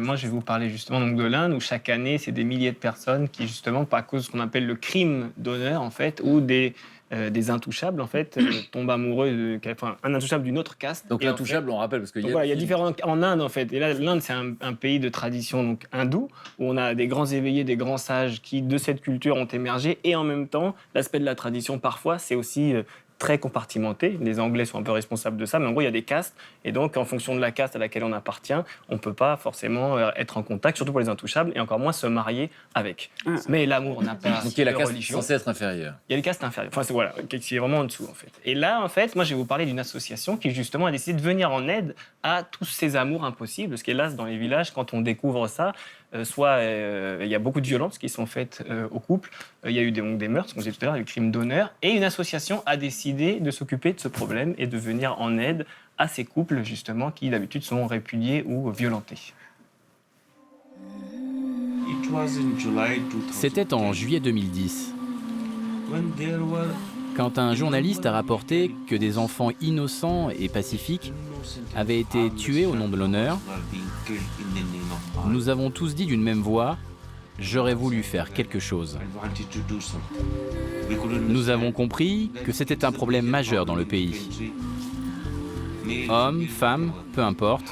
moi, je vais vous parler justement donc, de l'Inde, où chaque année, c'est des milliers de personnes qui, justement, à cause de ce qu'on appelle le crime d'honneur, en fait, ou des intouchables, en fait, tombent amoureux, enfin, un intouchable d'une autre caste. Donc Et en l'intouchable, on rappelle, parce qu'il donc y a... voilà, il y a différents en Inde en fait. Et là, l'Inde c'est un pays de tradition donc hindoue où on a des grands éveillés, des grands sages qui de cette culture ont émergé. Et en même temps, l'aspect de la tradition parfois c'est aussi très compartimenté. Les Anglais sont un peu responsables de ça, mais en gros il y a des castes. Et donc en fonction de la caste à laquelle on appartient, on peut pas forcément être en contact, surtout pour les intouchables, et encore moins se marier avec. Mais l'amour n'a pas Donc il y a la de caste religion. censée être inférieure. Il y a les castes inférieures. Enfin, c'est voilà, qui est vraiment en dessous, en fait. Et là, en fait, moi, je vais vous parler d'une association qui, justement, a décidé de venir en aide à tous ces amours impossibles. Parce qu'hélas, dans les villages, quand on découvre ça, il y a beaucoup de violences qui sont faites au couple. Il y a eu des meurtres, comme je disais tout à l'heure, des crimes d'honneur. Et une association a décidé de s'occuper de ce problème et de venir en aide à ces couples, justement, qui, d'habitude, sont répudiés ou violentés. C'était en juillet 2010, quand un journaliste a rapporté que des enfants innocents et pacifiques avaient été tués au nom de l'honneur. Nous avons tous dit d'une même voix « J'aurais voulu faire quelque chose ». Nous avons compris que c'était un problème majeur dans le pays. Hommes, femmes, peu importe,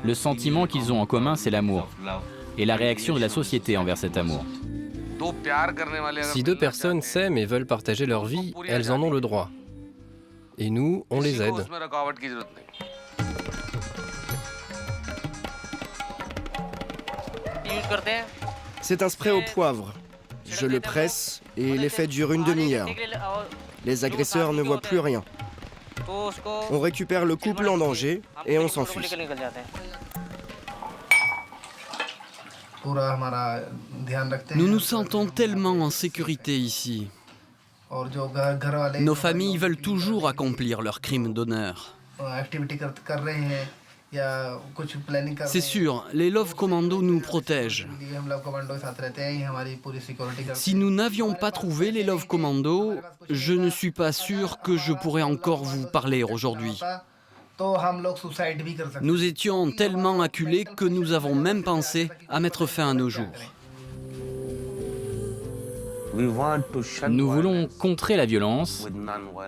le sentiment qu'ils ont en commun, c'est l'amour. Et la réaction de la société envers cet amour. Si deux personnes s'aiment et veulent partager leur vie, elles en ont le droit. Et nous, on les aide. C'est un spray au poivre. Je le presse et l'effet dure une demi-heure. Les agresseurs ne voient plus rien. On récupère le couple en danger et on s'enfuit. Nous nous sentons tellement en sécurité ici. Nos familles veulent toujours accomplir leur crime d'honneur. C'est sûr, les Love Commandos nous protègent. Si nous n'avions pas trouvé les Love Commandos, je ne suis pas sûr que je pourrais encore vous parler aujourd'hui. Nous étions tellement acculés que nous avons même pensé à mettre fin à nos jours. Nous voulons contrer la violence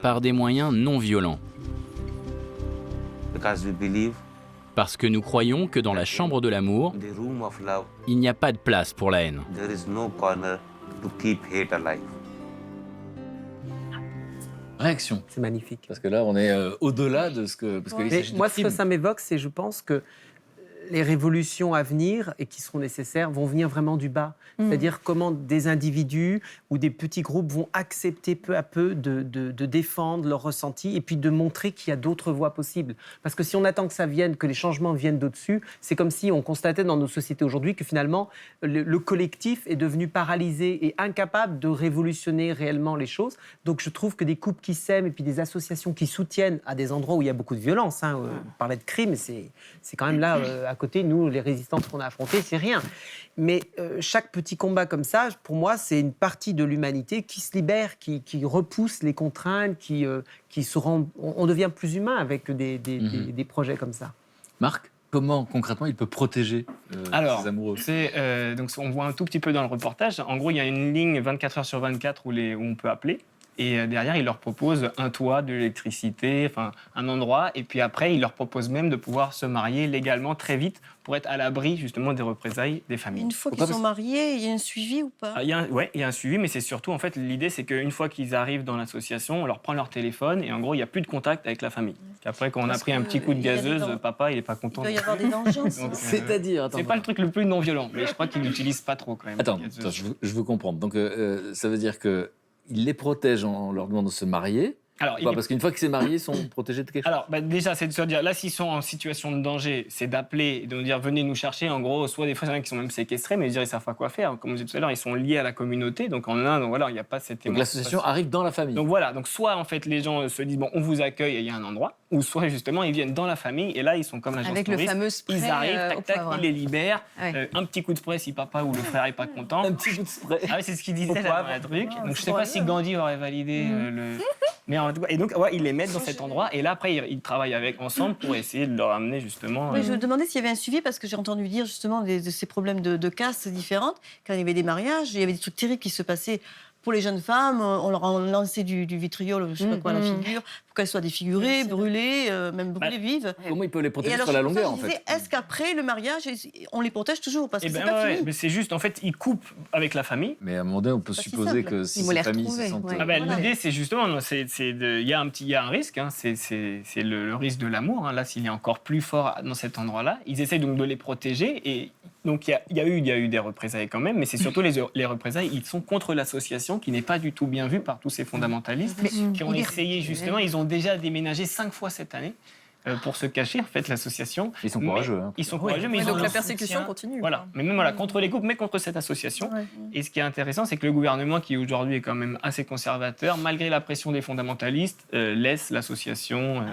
par des moyens non violents. Parce que nous croyons que dans la chambre de l'amour, il n'y a pas de place pour la haine. Réaction. C'est magnifique. Parce que là, on est au-delà de ce que... Parce que Moi, ce que ça m'évoque, c'est, je pense que les révolutions à venir et qui seront nécessaires vont venir vraiment du bas. C'est-à-dire comment des individus ou des petits groupes vont accepter peu à peu de défendre leurs ressentis et puis de montrer qu'il y a d'autres voies possibles. Parce que si on attend que ça vienne, que les changements viennent d'au-dessus, c'est comme si on constatait dans nos sociétés aujourd'hui que finalement le collectif est devenu paralysé et incapable de révolutionner réellement les choses. Donc je trouve que des couples qui s'aiment et puis des associations qui soutiennent à des endroits où il y a beaucoup de violence, on parlait de crimes, c'est quand même là... à côté, nous, les résistances qu'on a affrontées, c'est rien. Mais chaque petit combat comme ça, pour moi, c'est une partie de l'humanité qui se libère, qui repousse les contraintes, qui se rend... On devient plus humain avec des projets comme ça. Marc, comment concrètement il peut protéger ses amoureux ? Donc on voit un tout petit peu dans le reportage. En gros, il y a une ligne 24 heures sur 24 où on peut appeler. Et derrière, il leur propose un toit, de l'électricité, enfin un endroit. Et puis après, il leur propose même de pouvoir se marier légalement très vite pour être à l'abri justement des représailles des familles. Une fois qu'ils sont mariés, il y a un suivi ou pas ? Il y a un suivi, mais c'est surtout, en fait, l'idée, c'est qu'une fois qu'ils arrivent dans l'association, on leur prend leur téléphone et en gros, il n'y a plus de contact avec la famille. Après, quand on a pris un petit coup de gazeuse, papa, il n'est pas content. Il doit y avoir des dangers. C'est-à-dire, c'est pas le truc le plus non-violent, mais je crois qu'ils n'utilisent pas trop quand même. Attends, je veux comprendre. Donc, ça veut dire que il les protège en leur demandant de se marier. Alors, parce qu'une fois qu'ils sont mariés, ils sont protégés de quelque chose. Alors, déjà, c'est de se dire, là, s'ils sont en situation de danger, c'est d'appeler et de nous dire, venez nous chercher. En gros, soit des fois, il y en a qui sont même séquestrés, mais ils ne savent pas quoi faire. Comme je disais tout à l'heure, ils sont liés à la communauté. Donc, en Inde, voilà, il n'y a pas cette... Donc, l'association arrive dans la famille. Donc, voilà. Donc, soit, en fait, les gens se disent, bon, on vous accueille et il y a un endroit. Ou soit, justement, ils viennent dans la famille et là, ils sont comme l'agence avec le fameux spray. Ils arrivent, tac, ils les libèrent. Ouais. Un petit coup de spray si papa ou le frère n'est pas content. Un petit coup de spray. Ah oui, c'est ce qu'il disait là dans le truc. Donc, je ne sais pas si Gandhi aurait validé le... Mais et donc, ils les mettent dans cet endroit. Et là, après, ils travaillent ensemble pour essayer de leur amener justement. Oui, je me demandais s'il y avait un suivi, parce que j'ai entendu dire justement de ces problèmes de caste différentes. Quand il y avait des mariages, il y avait des trucs terribles qui se passaient. Pour les jeunes femmes, on leur a lancé du vitriol, je sais pas quoi, à la figure, pour qu'elles soient défigurées, brûlées, même brûlées vives. Comment ils peuvent les protéger sur la la longueur, en fait? Est-ce qu'après le mariage, on les protège toujours? Parce que c'est ben pas fini. Mais c'est juste, en fait, ils coupent avec la famille. Mais à un moment donné, on peut supposer que si ces familles se sentent... L'idée, c'est justement, il y a un risque, hein, c'est le risque de l'amour. Hein. Là, s'il est encore plus fort dans cet endroit-là, ils essaient donc de les protéger. Et donc, il y a eu des représailles quand même, mais c'est surtout les représailles, ils sont contre l'association, qui n'est pas du tout bien vue par tous ces fondamentalistes, qui ont essayé justement, ils ont déjà déménagé 5 fois cette année. Pour se cacher, en fait, l'association. Ils sont courageux. Ils sont courageux, mais ils donc ont la un persécution soutien. continue. Voilà, mais même contre les groupes, mais contre cette association. Ouais. Et ce qui est intéressant, c'est que le gouvernement, qui aujourd'hui est quand même assez conservateur, malgré la pression des fondamentalistes, laisse l'association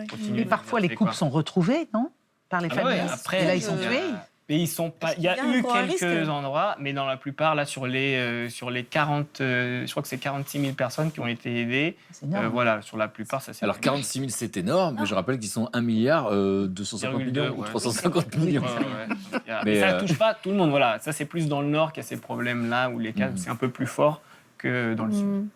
continuer. Et parfois, les couples sont retrouvés, non? Par les familles. Après, et là, ils sont tués. Mais ils sont pas. Il y a eu quelques endroits, mais dans la plupart, là, sur les 40, je crois que c'est 46 000 personnes qui ont été aidées. Voilà, sur la plupart, ça c'est. Alors 46 000, c'est énorme, mais je rappelle qu'ils sont 1 milliard 250 millions ou 350 millions. Mais ça ne touche pas tout le monde. Voilà, ça c'est plus dans le nord qu'il y a ces problèmes-là où les cas c'est un peu plus fort que dans le sud.